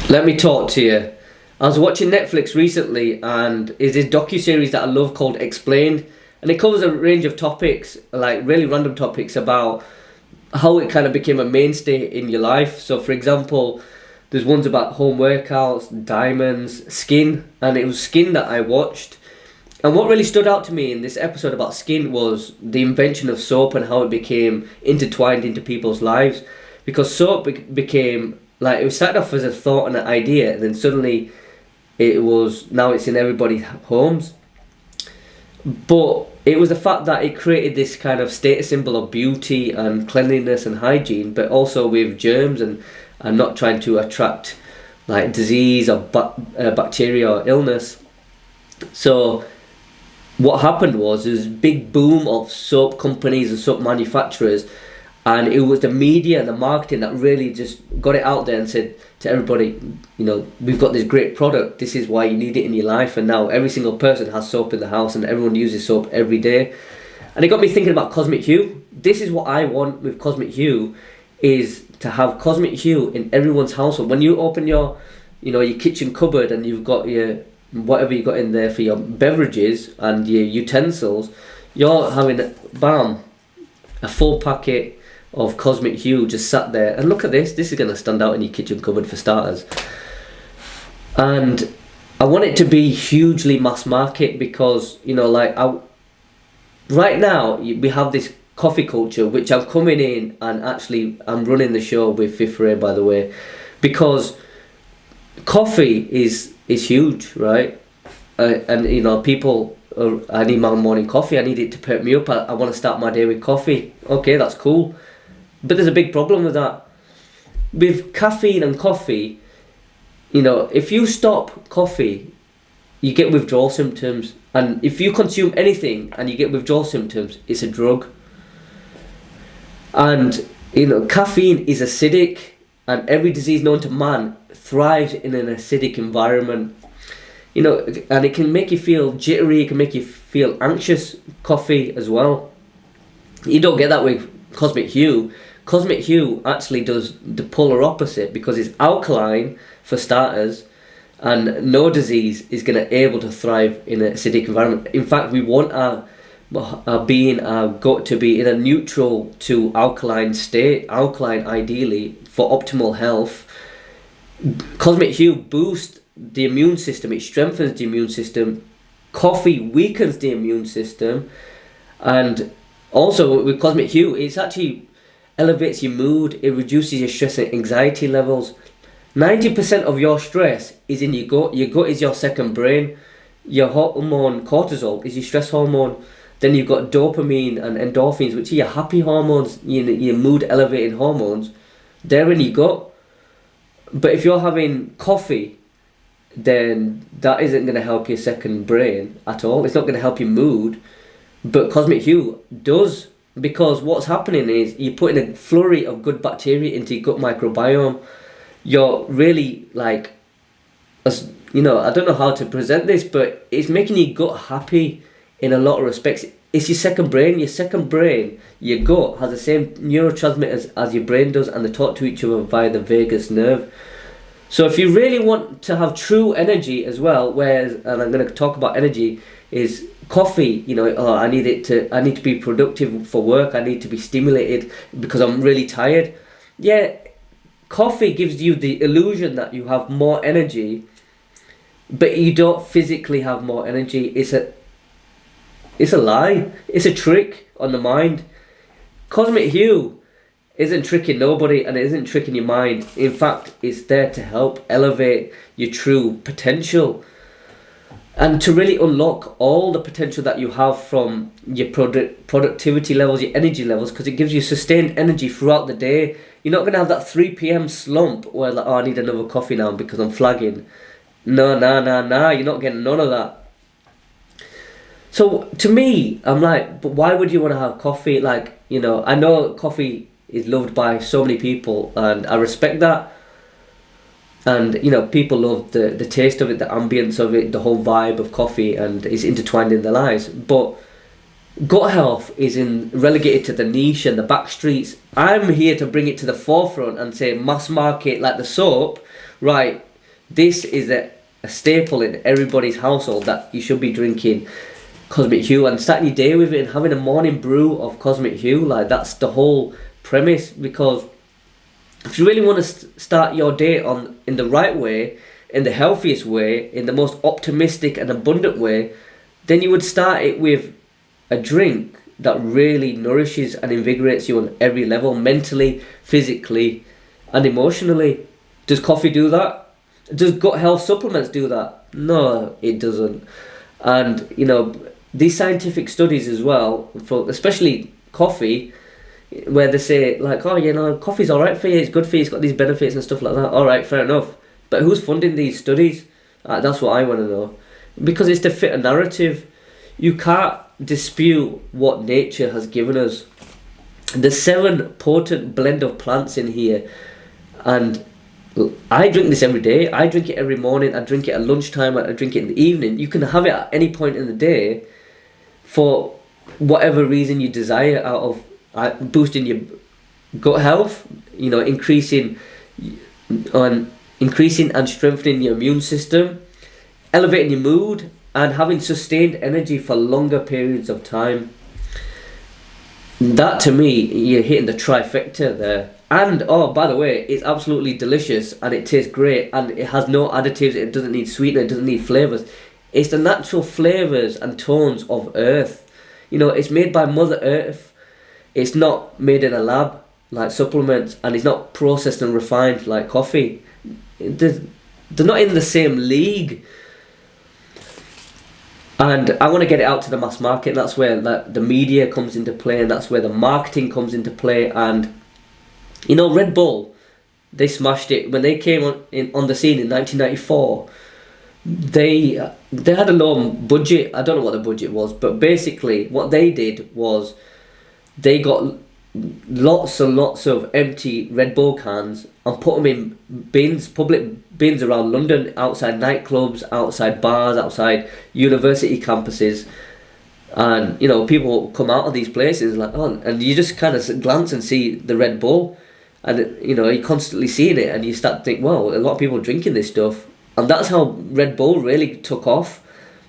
Let me talk to you. I was watching Netflix recently, and is this docu-series that I love called Explained, and it covers a range of topics, like really random topics about how it kind of became a mainstay in your life. So, for example, there's ones about home workouts, diamonds, skin, and it was skin that I watched. And what really stood out to me in this episode about skin was the invention of soap and how it became intertwined into people's lives. Because soap became, like, it started off as a thought and an idea, and then suddenly now it's in everybody's homes. But it was the fact that it created this kind of status symbol of beauty and cleanliness and hygiene, but also with germs and not trying to attract like disease or bacteria or illness. So what happened was this big boom of soap companies and soap manufacturers, and it was the media and the marketing that really just got it out there and said to everybody, we've got this great product, this is why you need it in your life. And now every single person has soap in the house and everyone uses soap every day. And it got me thinking about Cosmic Hue. This is what I want with Cosmic Hue, is to have Cosmic Hue in everyone's household. When you open your kitchen cupboard and you've got your whatever you got in there for your beverages and your utensils, you're having a full packet of Cosmic Hue just sat there. And look at this is going to stand out in your kitchen cupboard for starters. And I want it to be hugely mass market because right now we have this coffee culture, which I'm coming in, and actually I'm running the show with Fifth Ray, by the way, because coffee is huge, right? And people, I need my morning coffee, I need it to perk me up, I want to start my day with coffee. Okay, that's cool. But there's a big problem with that. With caffeine and coffee, if you stop coffee, you get withdrawal symptoms. And if you consume anything and you get withdrawal symptoms, it's a drug. And, caffeine is acidic, and every disease known to man thrives in an acidic environment. And it can make you feel jittery, it can make you feel anxious, coffee as well. You don't get that with Cosmic Hue. Cosmic Hue actually does the polar opposite because it's alkaline for starters, and no disease is going to able to thrive in an acidic environment. In fact, we want our gut to be in a neutral to alkaline state, alkaline ideally, for optimal health. Cosmic Hue boosts the immune system, it strengthens the immune system. Coffee weakens the immune system. And also with Cosmic Hue, it's actually elevates your mood, it reduces your stress and anxiety levels. 90% of your stress is in your gut. Your gut is your second brain. Your hormone cortisol is your stress hormone. Then you've got dopamine and endorphins, which are your happy hormones, your mood elevating hormones. They're in your gut. But if you're having coffee, then that isn't going to help your second brain at all. It's not going to help your mood. But Cosmic Hue does, because what's happening is you're putting a flurry of good bacteria into your gut microbiome. You're really I don't know how to present this, but it's making your gut happy in a lot of respects. It's your second brain. Your second brain, your gut, has the same neurotransmitters as your brain does, and they talk to each other via the vagus nerve. So if you really want to have true energy as well, and I'm going to talk about energy, is coffee. I need to be productive for work, I need to be stimulated because I'm really tired. Yeah, coffee gives you the illusion that you have more energy, but you don't physically have more energy. It's a lie. It's a trick on the mind. Cosmic Hue isn't tricking nobody, and it isn't tricking your mind. In fact, it's there to help elevate your true potential and to really unlock all the potential that you have from your productivity levels, your energy levels, because it gives you sustained energy throughout the day. You're not going to have that 3 p.m. slump where I need another coffee now because I'm flagging. No, you're not getting none of that. So to me, I'm like, but why would you want to have coffee? I know coffee is loved by so many people, and I respect that. And people love the taste of it, the ambience of it, the whole vibe of coffee, and it's intertwined in their lives. But gut health is relegated to the niche and the back streets. I'm here to bring it to the forefront and say mass market, like the soap, right? this is a staple in everybody's household, that you should be drinking Cosmic Hue and starting your day with it and having a morning brew of Cosmic Hue. Like, that's the whole premise, because if you really want to start your day in the right way, in the healthiest way, in the most optimistic and abundant way, then you would start it with a drink that really nourishes and invigorates you on every level, mentally, physically, and emotionally. Does coffee do that? Does gut health supplements do that? No, it doesn't. And these scientific studies as well, for especially coffee, where they say like, oh, coffee's alright for you, it's good for you, it's got these benefits and stuff like that. Alright, fair enough. But who's funding these studies? That's what I want to know. Because it's to fit a narrative. You can't dispute what nature has given us. The 7 potent blend of plants in here, and I drink this every day. I drink it every morning. I drink it at lunchtime. I drink it in the evening. You can have it at any point in the day for whatever reason you desire, out of boosting your gut health, increasing and strengthening your immune system, elevating your mood, and having sustained energy for longer periods of time. That, to me, you're hitting the trifecta there. And, oh, by the way, it's absolutely delicious and it tastes great and it has no additives, it doesn't need sweetener, it doesn't need flavours. It's the natural flavours and tones of Earth. It's made by Mother Earth. It's not made in a lab like supplements, and it's not processed and refined like coffee. They're not in the same league. And I want to get it out to the mass market. That's where the media comes into play, and that's where the marketing comes into play. And Red Bull, they smashed it when they came on the scene in 1994. They had a low budget. I don't know what the budget was, but basically what they did was they got lots and lots of empty Red Bull cans and put them in bins, public bins around London, outside nightclubs, outside bars, outside university campuses. And people come out of these places like, oh, and you just kind of glance and see the Red Bull, and you're constantly seeing it, and you start to think, well, a lot of people are drinking this stuff. And that's how Red Bull really took off,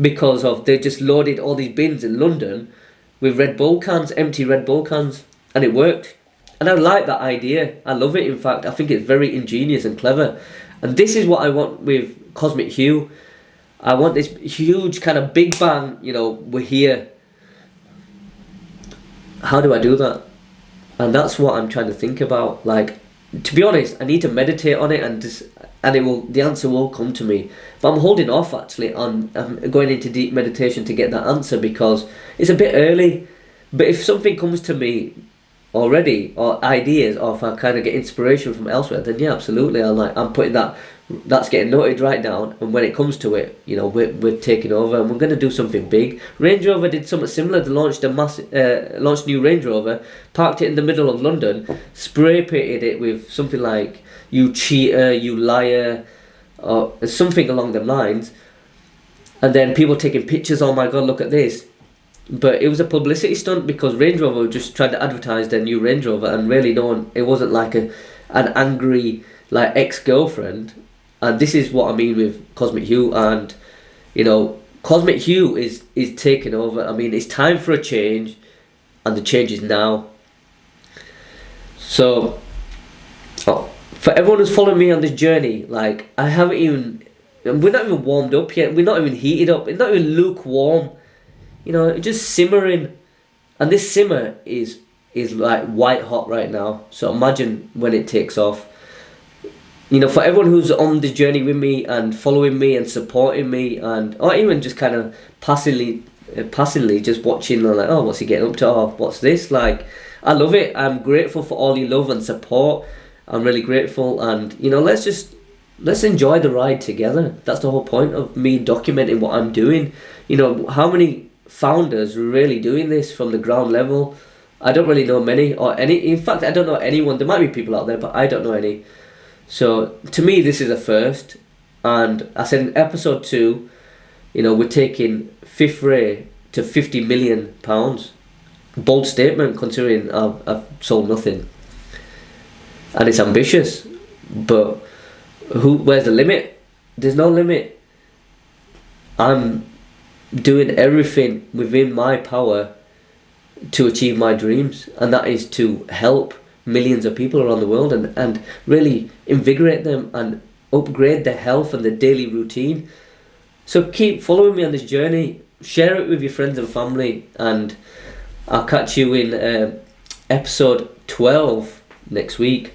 because of they just loaded all these bins in London with Red Bull cans, empty Red Bull cans, and it worked. And I like that idea. I love it. In fact, I think it's very ingenious and clever. And this is what I want with Cosmic Hue. I want this huge kind of big bang, we're here. How do I do that? And that's what I'm trying to think about. Like, to be honest, I need to meditate on it, and the answer will come to me. But I'm holding off actually on going into deep meditation to get that answer, because it's a bit early. But if something comes to me already, or ideas, or if I kind of get inspiration from elsewhere, then yeah, absolutely, I'm putting that's getting noted right down, and when it comes to it, we're taking over, and we're going to do something big. Range Rover did something similar. They launched launched new Range Rover, parked it in the middle of London, spray painted it with something like "You cheater, you liar," or something along them lines, and then people taking pictures. Oh my God, look at this! But it was a publicity stunt, because Range Rover just tried to advertise their new Range Rover, and really it wasn't like an angry like ex-girlfriend. And this is what I mean with Cosmic Hue. And Cosmic Hue is taking over. I mean, it's time for a change, and the change is now. So for everyone who's following me on this journey, like, we're not even warmed up yet, we're not even heated up, it's not even lukewarm, just simmering. And this simmer is like white hot right now. So imagine when it takes off. For everyone who's on the journey with me and following me and supporting me, or even just kind of passively just watching, like, oh, what's he getting up to? Oh, what's this? Like, I love it. I'm grateful for all your love and support. I'm really grateful, and let's enjoy the ride together. That's the whole point of me documenting what I'm doing. How many founders are really doing this from the ground level? I don't really know many, or any. In fact, I don't know anyone. There might be people out there, but I don't know any. So to me, this is a first. And I said in episode 2, we're taking Fifth Ray to £50 million. Bold statement, considering I've sold nothing. And it's ambitious, but where's the limit? there's no limit. I'm doing everything within my power to achieve my dreams, and that is to help millions of people around the world and really invigorate them and upgrade their health and their daily routine. So keep following me on this journey, share it with your friends and family, and I'll catch you in episode 12 next week.